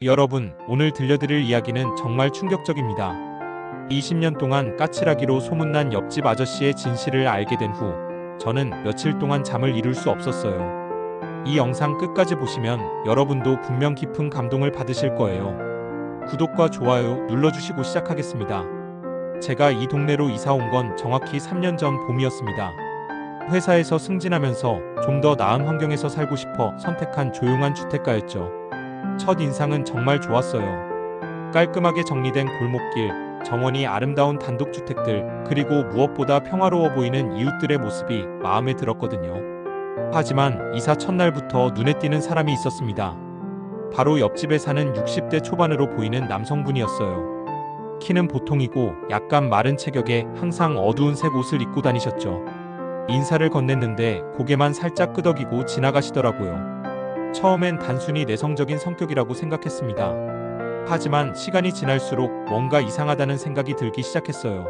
여러분, 오늘 들려드릴 이야기는 정말 충격적입니다. 20년 동안 까칠하기로 소문난 옆집 아저씨의 진실을 알게 된 후, 저는 며칠 동안 잠을 이룰 수 없었어요. 이 영상 끝까지 보시면 여러분도 분명 깊은 감동을 받으실 거예요. 구독과 좋아요 눌러주시고 시작하겠습니다. 제가 이 동네로 이사 온 건 정확히 3년 전 봄이었습니다. 회사에서 승진하면서 좀 더 나은 환경에서 살고 싶어 선택한 조용한 주택가였죠. 첫 인상은 정말 좋았어요. 깔끔하게 정리된 골목길, 정원이 아름다운 단독주택들, 그리고 무엇보다 평화로워 보이는 이웃들의 모습이 마음에 들었거든요. 하지만 이사 첫날부터 눈에 띄는 사람이 있었습니다. 바로 옆집에 사는 60대 초반으로 보이는 남성분이었어요. 키는 보통이고 약간 마른 체격에 항상 어두운 색 옷을 입고 다니셨죠. 인사를 건넸는데 고개만 살짝 끄덕이고 지나가시더라고요. 처음엔 단순히 내성적인 성격이라고 생각했습니다. 하지만 시간이 지날수록 뭔가 이상하다는 생각이 들기 시작했어요.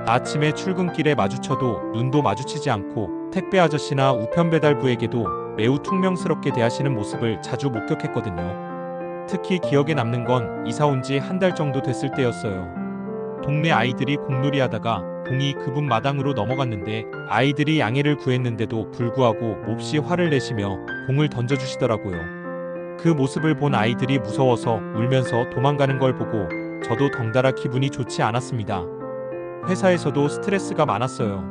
아침에 출근길에 마주쳐도 눈도 마주치지 않고 택배 아저씨나 우편 배달부에게도 매우 퉁명스럽게 대하시는 모습을 자주 목격했거든요. 특히 기억에 남는 건 이사 온 지 한 달 정도 됐을 때였어요. 동네 아이들이 공놀이 하다가 공이 그분 마당으로 넘어갔는데 아이들이 양해를 구했는데도 불구하고 몹시 화를 내시며 공을 던져주시더라고요. 그 모습을 본 아이들이 무서워서 울면서 도망가는 걸 보고 저도 덩달아 기분이 좋지 않았습니다. 회사에서도 스트레스가 많았어요.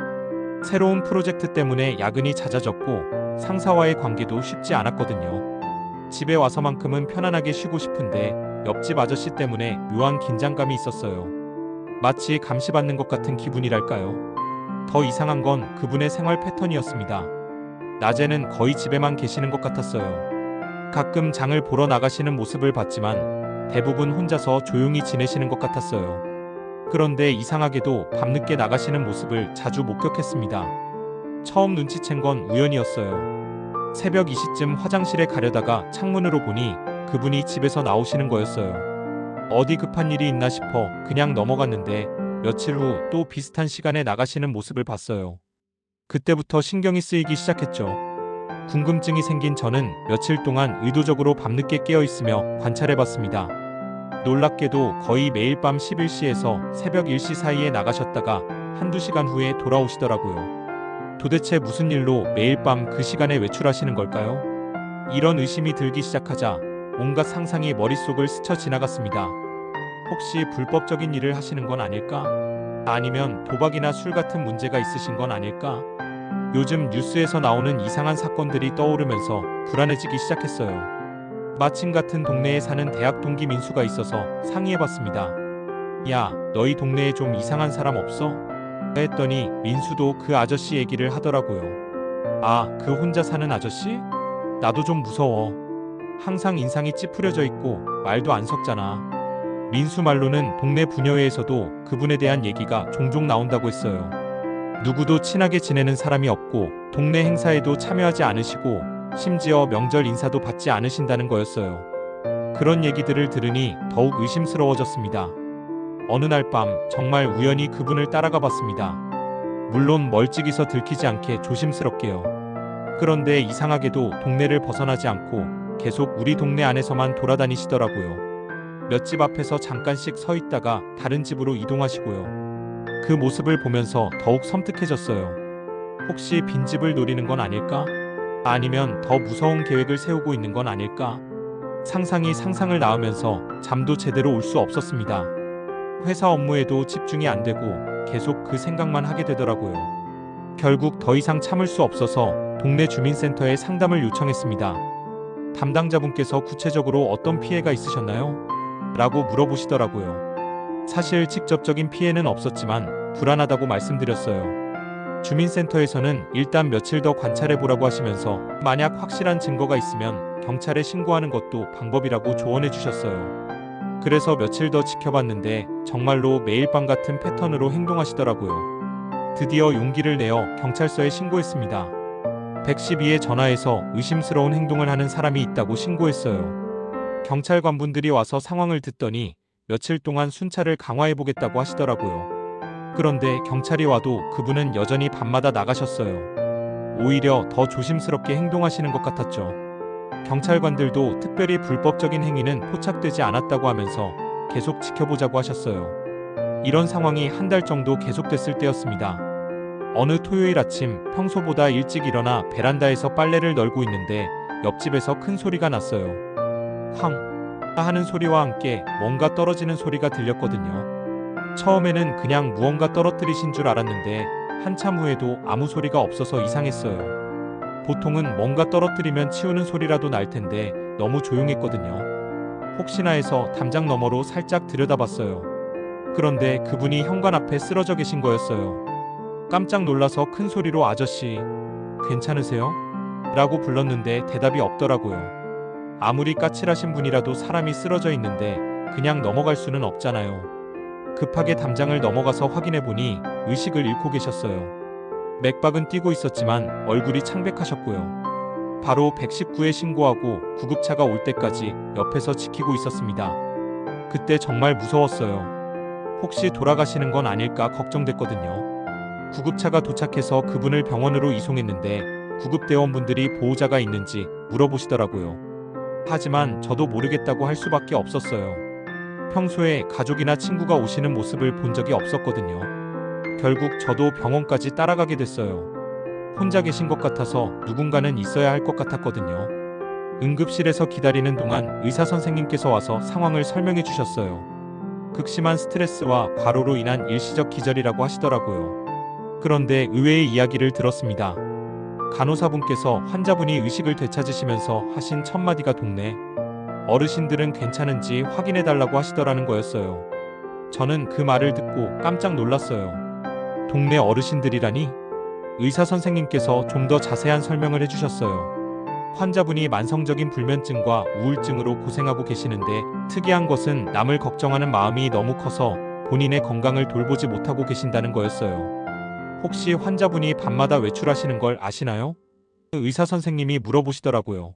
새로운 프로젝트 때문에 야근이 잦아졌고 상사와의 관계도 쉽지 않았거든요. 집에 와서만큼은 편안하게 쉬고 싶은데 옆집 아저씨 때문에 묘한 긴장감이 있었어요. 마치 감시받는 것 같은 기분이랄까요. 더 이상한 건 그분의 생활 패턴이었습니다. 낮에는 거의 집에만 계시는 것 같았어요. 가끔 장을 보러 나가시는 모습을 봤지만 대부분 혼자서 조용히 지내시는 것 같았어요. 그런데 이상하게도 밤늦게 나가시는 모습을 자주 목격했습니다. 처음 눈치챈 건 우연이었어요. 새벽 2시쯤 화장실에 가려다가 창문으로 보니 그분이 집에서 나오시는 거였어요. 어디 급한 일이 있나 싶어 그냥 넘어갔는데 며칠 후 또 비슷한 시간에 나가시는 모습을 봤어요. 그때부터 신경이 쓰이기 시작했죠. 궁금증이 생긴 저는 며칠 동안 의도적으로 밤늦게 깨어있으며 관찰해봤습니다. 놀랍게도 거의 매일 밤 11시에서 새벽 1시 사이에 나가셨다가 한두 시간 후에 돌아오시더라고요. 도대체 무슨 일로 매일 밤 그 시간에 외출하시는 걸까요? 이런 의심이 들기 시작하자 온갖 상상이 머릿속을 스쳐 지나갔습니다. 혹시 불법적인 일을 하시는 건 아닐까? 아니면 도박이나 술 같은 문제가 있으신 건 아닐까? 요즘 뉴스에서 나오는 이상한 사건들이 떠오르면서 불안해지기 시작했어요. 마침 같은 동네에 사는 대학 동기 민수가 있어서 상의해봤습니다. 야, 너희 동네에 좀 이상한 사람 없어? 했더니 민수도 그 아저씨 얘기를 하더라고요. 아, 그 혼자 사는 아저씨? 나도 좀 무서워. 항상 인상이 찌푸려져 있고 말도 안 섞잖아. 민수 말로는 동네 부녀회에서도 그분에 대한 얘기가 종종 나온다고 했어요. 누구도 친하게 지내는 사람이 없고 동네 행사에도 참여하지 않으시고 심지어 명절 인사도 받지 않으신다는 거였어요. 그런 얘기들을 들으니 더욱 의심스러워졌습니다. 어느 날 밤 정말 우연히 그분을 따라가 봤습니다. 물론 멀찍이서 들키지 않게 조심스럽게요. 그런데 이상하게도 동네를 벗어나지 않고 계속 우리 동네 안에서만 돌아다니시더라고요. 몇 집 앞에서 잠깐씩 서 있다가 다른 집으로 이동하시고요. 그 모습을 보면서 더욱 섬뜩해졌어요. 혹시 빈집을 노리는 건 아닐까? 아니면 더 무서운 계획을 세우고 있는 건 아닐까? 상상이 상상을 낳으면서 잠도 제대로 올 수 없었습니다. 회사 업무에도 집중이 안 되고 계속 그 생각만 하게 되더라고요. 결국 더 이상 참을 수 없어서 동네 주민센터에 상담을 요청했습니다. 담당자분께서 구체적으로 어떤 피해가 있으셨나요? 라고 물어보시더라고요. 사실 직접적인 피해는 없었지만 불안하다고 말씀드렸어요. 주민센터에서는 일단 며칠 더 관찰해보라고 하시면서 만약 확실한 증거가 있으면 경찰에 신고하는 것도 방법이라고 조언해 주셨어요. 그래서 며칠 더 지켜봤는데 정말로 매일 밤 같은 패턴으로 행동하시더라고요. 드디어 용기를 내어 경찰서에 신고했습니다. 112에 전화해서 의심스러운 행동을 하는 사람이 있다고 신고했어요. 경찰관분들이 와서 상황을 듣더니 며칠 동안 순찰을 강화해보겠다고 하시더라고요. 그런데 경찰이 와도 그분은 여전히 밤마다 나가셨어요. 오히려 더 조심스럽게 행동하시는 것 같았죠. 경찰관들도 특별히 불법적인 행위는 포착되지 않았다고 하면서 계속 지켜보자고 하셨어요. 이런 상황이 한 달 정도 계속됐을 때였습니다. 어느 토요일 아침 평소보다 일찍 일어나 베란다에서 빨래를 널고 있는데 옆집에서 큰 소리가 났어요. 쾅 하는 소리와 함께 뭔가 떨어지는 소리가 들렸거든요. 처음에는 그냥 무언가 떨어뜨리신 줄 알았는데 한참 후에도 아무 소리가 없어서 이상했어요. 보통은 뭔가 떨어뜨리면 치우는 소리라도 날 텐데 너무 조용했거든요. 혹시나 해서 담장 너머로 살짝 들여다봤어요. 그런데 그분이 현관 앞에 쓰러져 계신 거였어요. 깜짝 놀라서 큰 소리로 아저씨, 괜찮으세요? 라고 불렀는데 대답이 없더라고요. 아무리 까칠하신 분이라도 사람이 쓰러져 있는데 그냥 넘어갈 수는 없잖아요. 급하게 담장을 넘어가서 확인해 보니 의식을 잃고 계셨어요. 맥박은 뛰고 있었지만 얼굴이 창백하셨고요. 바로 119에 신고하고 구급차가 올 때까지 옆에서 지키고 있었습니다. 그때 정말 무서웠어요. 혹시 돌아가시는 건 아닐까 걱정됐거든요. 구급차가 도착해서 그분을 병원으로 이송했는데 구급대원분들이 보호자가 있는지 물어보시더라고요. 하지만 저도 모르겠다고 할 수밖에 없었어요. 평소에 가족이나 친구가 오시는 모습을 본 적이 없었거든요. 결국 저도 병원까지 따라가게 됐어요. 혼자 계신 것 같아서 누군가는 있어야 할 것 같았거든요. 응급실에서 기다리는 동안 의사 선생님께서 와서 상황을 설명해 주셨어요. 극심한 스트레스와 과로로 인한 일시적 기절이라고 하시더라고요. 그런데 의외의 이야기를 들었습니다. 간호사분께서 환자분이 의식을 되찾으시면서 하신 첫 마디가 동네 어르신들은 괜찮은지 확인해달라고 하시더라는 거였어요. 저는 그 말을 듣고 깜짝 놀랐어요. 동네 어르신들이라니? 의사 선생님께서 좀 더 자세한 설명을 해주셨어요. 환자분이 만성적인 불면증과 우울증으로 고생하고 계시는데 특이한 것은 남을 걱정하는 마음이 너무 커서 본인의 건강을 돌보지 못하고 계신다는 거였어요. 혹시 환자분이 밤마다 외출하시는 걸 아시나요? 의사 선생님이 물어보시더라고요.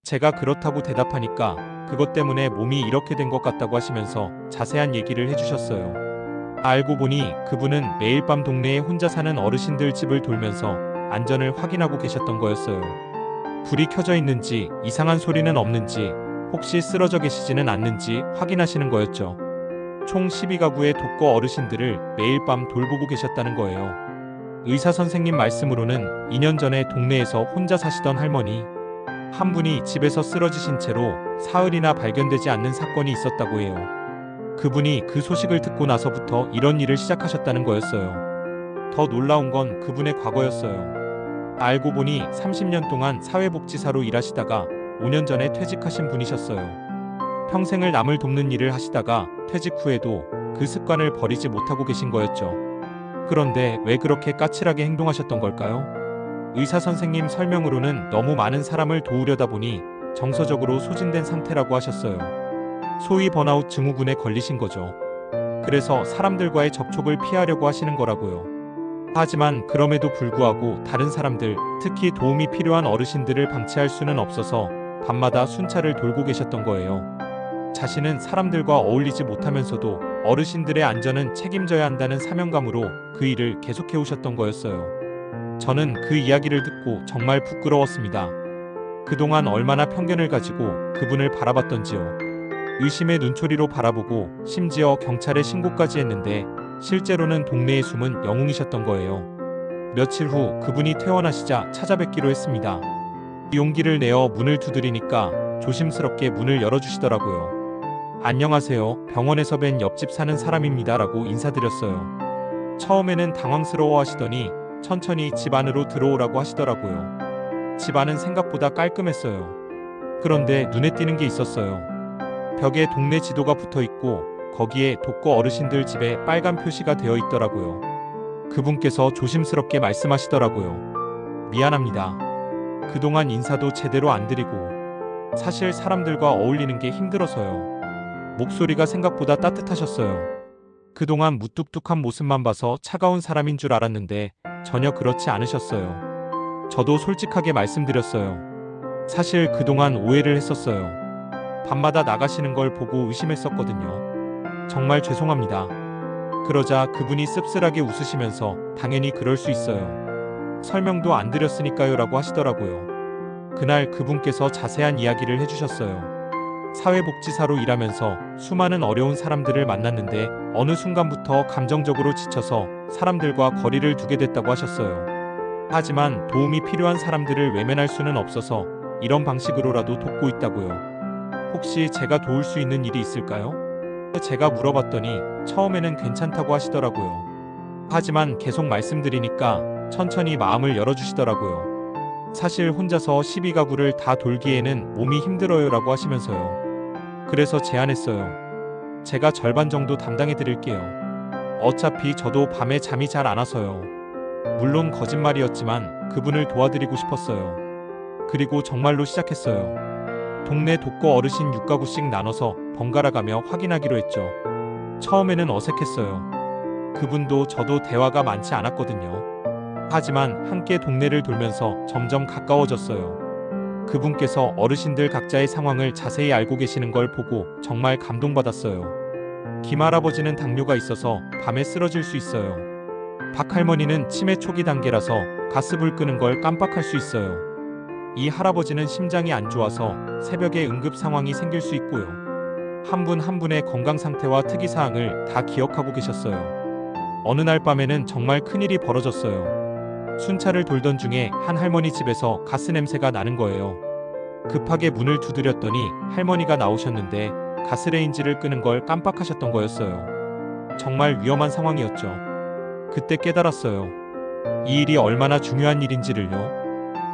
제가 그렇다고 대답하니까 그것 때문에 몸이 이렇게 된 것 같다고 하시면서 자세한 얘기를 해주셨어요. 알고 보니 그분은 매일 밤 동네에 혼자 사는 어르신들 집을 돌면서 안전을 확인하고 계셨던 거였어요. 불이 켜져 있는지 이상한 소리는 없는지 혹시 쓰러져 계시지는 않는지 확인하시는 거였죠. 총 12가구의 독거 어르신들을 매일 밤 돌보고 계셨다는 거예요. 의사 선생님 말씀으로는 2년 전에 동네에서 혼자 사시던 할머니 한 분이 집에서 쓰러지신 채로 사흘이나 발견되지 않는 사건이 있었다고 해요. 그분이 그 소식을 듣고 나서부터 이런 일을 시작하셨다는 거였어요. 더 놀라운 건 그분의 과거였어요. 알고 보니 30년 동안 사회복지사로 일하시다가 5년 전에 퇴직하신 분이셨어요. 평생을 남을 돕는 일을 하시다가 퇴직 후에도 그 습관을 버리지 못하고 계신 거였죠. 그런데 왜 그렇게 까칠하게 행동하셨던 걸까요? 의사 선생님 설명으로는 너무 많은 사람을 도우려다 보니 정서적으로 소진된 상태라고 하셨어요. 소위 번아웃 증후군에 걸리신 거죠. 그래서 사람들과의 접촉을 피하려고 하시는 거라고요. 하지만 그럼에도 불구하고 다른 사람들, 특히 도움이 필요한 어르신들을 방치할 수는 없어서 밤마다 순찰을 돌고 계셨던 거예요. 자신은 사람들과 어울리지 못하면서도 어르신들의 안전은 책임져야 한다는 사명감으로 그 일을 계속해 오셨던 거였어요. 저는 그 이야기를 듣고 정말 부끄러웠습니다. 그동안 얼마나 편견을 가지고 그분을 바라봤던지요. 의심의 눈초리로 바라보고 심지어 경찰에 신고까지 했는데 실제로는 동네에 숨은 영웅이셨던 거예요. 며칠 후 그분이 퇴원하시자 찾아뵙기로 했습니다. 용기를 내어 문을 두드리니까 조심스럽게 문을 열어주시더라고요. 안녕하세요. 병원에서 뵌 옆집 사는 사람입니다. 라고 인사드렸어요. 처음에는 당황스러워 하시더니 천천히 집 안으로 들어오라고 하시더라고요. 집 안은 생각보다 깔끔했어요. 그런데 눈에 띄는 게 있었어요. 벽에 동네 지도가 붙어 있고 거기에 독거 어르신들 집에 빨간 표시가 되어 있더라고요. 그분께서 조심스럽게 말씀하시더라고요. 미안합니다. 그동안 인사도 제대로 안 드리고 사실 사람들과 어울리는 게 힘들어서요. 목소리가 생각보다 따뜻하셨어요. 그동안 무뚝뚝한 모습만 봐서 차가운 사람인 줄 알았는데 전혀 그렇지 않으셨어요. 저도 솔직하게 말씀드렸어요. 사실 그동안 오해를 했었어요. 밤마다 나가시는 걸 보고 의심했었거든요. 정말 죄송합니다. 그러자 그분이 씁쓸하게 웃으시면서 당연히 그럴 수 있어요. 설명도 안 드렸으니까요 라고 하시더라고요. 그날 그분께서 자세한 이야기를 해주셨어요. 사회복지사로 일하면서 수많은 어려운 사람들을 만났는데 어느 순간부터 감정적으로 지쳐서 사람들과 거리를 두게 됐다고 하셨어요. 하지만 도움이 필요한 사람들을 외면할 수는 없어서 이런 방식으로라도 돕고 있다고요. 혹시 제가 도울 수 있는 일이 있을까요? 제가 물어봤더니 처음에는 괜찮다고 하시더라고요. 하지만 계속 말씀드리니까 천천히 마음을 열어주시더라고요. 사실 혼자서 12가구를 다 돌기에는 몸이 힘들어요라고 하시면서요. 그래서 제안했어요. 제가 절반 정도 담당해 드릴게요. 어차피 저도 밤에 잠이 잘 안 와서요. 물론 거짓말이었지만 그분을 도와드리고 싶었어요. 그리고 정말로 시작했어요. 동네 독거 어르신 6가구씩 나눠서 번갈아가며 확인하기로 했죠. 처음에는 어색했어요. 그분도 저도 대화가 많지 않았거든요. 하지만 함께 동네를 돌면서 점점 가까워졌어요. 그분께서 어르신들 각자의 상황을 자세히 알고 계시는 걸 보고 정말 감동받았어요. 김할아버지는 당뇨가 있어서 밤에 쓰러질 수 있어요. 박할머니는 치매 초기 단계라서 가스불 끄는 걸 깜빡할 수 있어요. 이 할아버지는 심장이 안 좋아서 새벽에 응급 상황이 생길 수 있고요. 한 분 한 분의 건강 상태와 특이사항을 다 기억하고 계셨어요. 어느 날 밤에는 정말 큰일이 벌어졌어요. 순찰을 돌던 중에 한 할머니 집에서 가스 냄새가 나는 거예요. 급하게 문을 두드렸더니 할머니가 나오셨는데 가스레인지를 끄는 걸 깜빡하셨던 거였어요. 정말 위험한 상황이었죠. 그때 깨달았어요. 이 일이 얼마나 중요한 일인지를요.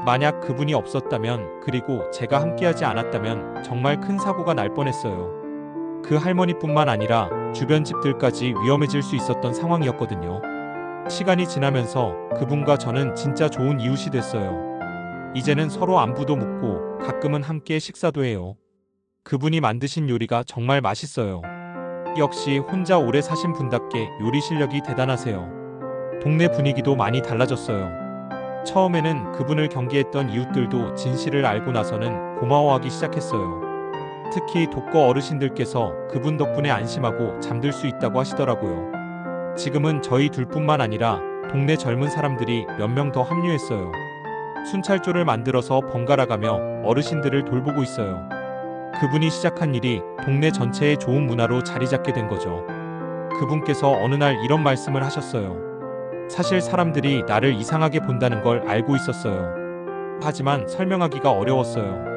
만약 그분이 없었다면, 그리고 제가 함께하지 않았다면 정말 큰 사고가 날 뻔했어요. 그 할머니뿐만 아니라 주변 집들까지 위험해질 수 있었던 상황이었거든요. 시간이 지나면서 그분과 저는 진짜 좋은 이웃이 됐어요. 이제는 서로 안부도 묻고 가끔은 함께 식사도 해요. 그분이 만드신 요리가 정말 맛있어요. 역시 혼자 오래 사신 분답게 요리 실력이 대단하세요. 동네 분위기도 많이 달라졌어요. 처음에는 그분을 경계했던 이웃들도 진실을 알고 나서는 고마워하기 시작했어요. 특히 독거 어르신들께서 그분 덕분에 안심하고 잠들 수 있다고 하시더라고요. 지금은 저희 둘뿐만 아니라 동네 젊은 사람들이 몇 명 더 합류했어요. 순찰조를 만들어서 번갈아가며 어르신들을 돌보고 있어요. 그분이 시작한 일이 동네 전체의 좋은 문화로 자리 잡게 된 거죠. 그분께서 어느 날 이런 말씀을 하셨어요. 사실 사람들이 나를 이상하게 본다는 걸 알고 있었어요. 하지만 설명하기가 어려웠어요.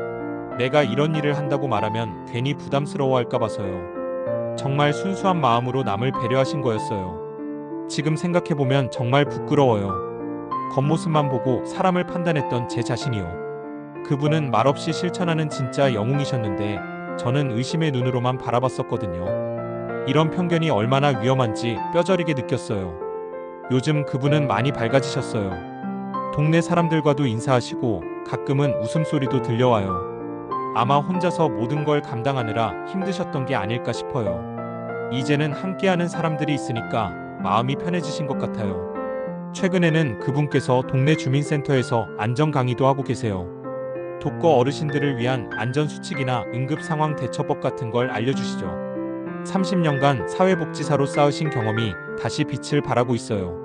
내가 이런 일을 한다고 말하면 괜히 부담스러워할까 봐서요. 정말 순수한 마음으로 남을 배려하신 거였어요. 지금 생각해보면 정말 부끄러워요. 겉모습만 보고 사람을 판단했던 제 자신이요. 그분은 말없이 실천하는 진짜 영웅이셨는데 저는 의심의 눈으로만 바라봤었거든요. 이런 편견이 얼마나 위험한지 뼈저리게 느꼈어요. 요즘 그분은 많이 밝아지셨어요. 동네 사람들과도 인사하시고 가끔은 웃음소리도 들려와요. 아마 혼자서 모든 걸 감당하느라 힘드셨던 게 아닐까 싶어요. 이제는 함께하는 사람들이 있으니까 마음이 편해지신 것 같아요. 최근에는 그분께서 동네 주민센터에서 안전 강의도 하고 계세요. 독거 어르신들을 위한 안전수칙이나 응급상황 대처법 같은 걸 알려주시죠. 30년간 사회복지사로 쌓으신 경험이 다시 빛을 발하고 있어요.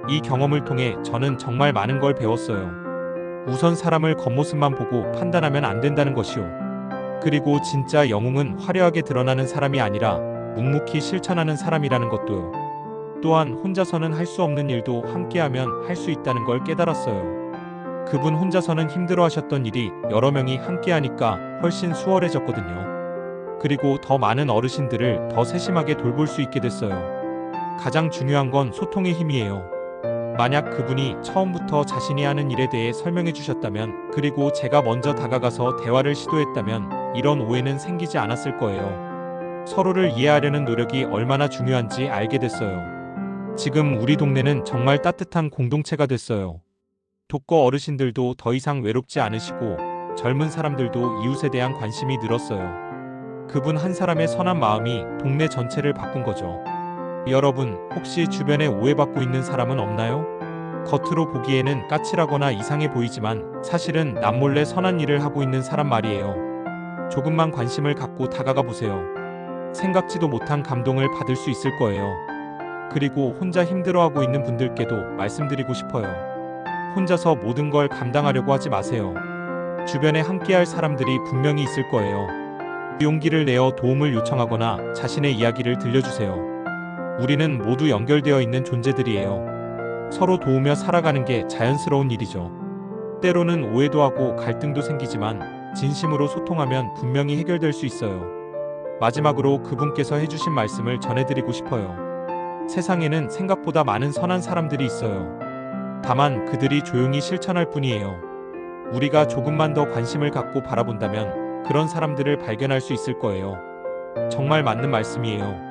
이 경험을 통해 저는 정말 많은 걸 배웠어요. 우선 사람을 겉모습만 보고 판단하면 안 된다는 것이요. 그리고 진짜 영웅은 화려하게 드러나는 사람이 아니라 묵묵히 실천하는 사람이라는 것도요. 또한 혼자서는 할 수 없는 일도 함께하면 할 수 있다는 걸 깨달았어요. 그분 혼자서는 힘들어하셨던 일이 여러 명이 함께하니까 훨씬 수월해졌거든요. 그리고 더 많은 어르신들을 더 세심하게 돌볼 수 있게 됐어요. 가장 중요한 건 소통의 힘이에요. 만약 그분이 처음부터 자신이 하는 일에 대해 설명해 주셨다면, 그리고 제가 먼저 다가가서 대화를 시도했다면 이런 오해는 생기지 않았을 거예요. 서로를 이해하려는 노력이 얼마나 중요한지 알게 됐어요. 지금 우리 동네는 정말 따뜻한 공동체가 됐어요. 독거 어르신들도 더 이상 외롭지 않으시고 젊은 사람들도 이웃에 대한 관심이 늘었어요. 그분 한 사람의 선한 마음이 동네 전체를 바꾼 거죠. 여러분, 혹시 주변에 오해받고 있는 사람은 없나요? 겉으로 보기에는 까칠하거나 이상해 보이지만 사실은 남몰래 선한 일을 하고 있는 사람 말이에요. 조금만 관심을 갖고 다가가 보세요. 생각지도 못한 감동을 받을 수 있을 거예요. 그리고 혼자 힘들어하고 있는 분들께도 말씀드리고 싶어요. 혼자서 모든 걸 감당하려고 하지 마세요. 주변에 함께할 사람들이 분명히 있을 거예요. 용기를 내어 도움을 요청하거나 자신의 이야기를 들려주세요. 우리는 모두 연결되어 있는 존재들이에요. 서로 도우며 살아가는 게 자연스러운 일이죠. 때로는 오해도 하고 갈등도 생기지만 진심으로 소통하면 분명히 해결될 수 있어요. 마지막으로 그분께서 해주신 말씀을 전해드리고 싶어요. 세상에는 생각보다 많은 선한 사람들이 있어요. 다만 그들이 조용히 실천할 뿐이에요. 우리가 조금만 더 관심을 갖고 바라본다면 그런 사람들을 발견할 수 있을 거예요. 정말 맞는 말씀이에요.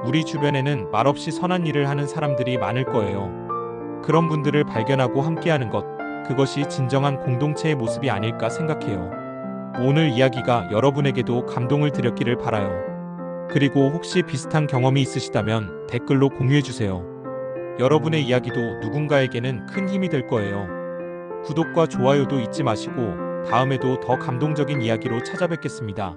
우리 주변에는 말없이 선한 일을 하는 사람들이 많을 거예요. 그런 분들을 발견하고 함께하는 것, 그것이 진정한 공동체의 모습이 아닐까 생각해요. 오늘 이야기가 여러분에게도 감동을 드렸기를 바라요. 그리고 혹시 비슷한 경험이 있으시다면 댓글로 공유해주세요. 여러분의 이야기도 누군가에게는 큰 힘이 될 거예요. 구독과 좋아요도 잊지 마시고 다음에도 더 감동적인 이야기로 찾아뵙겠습니다.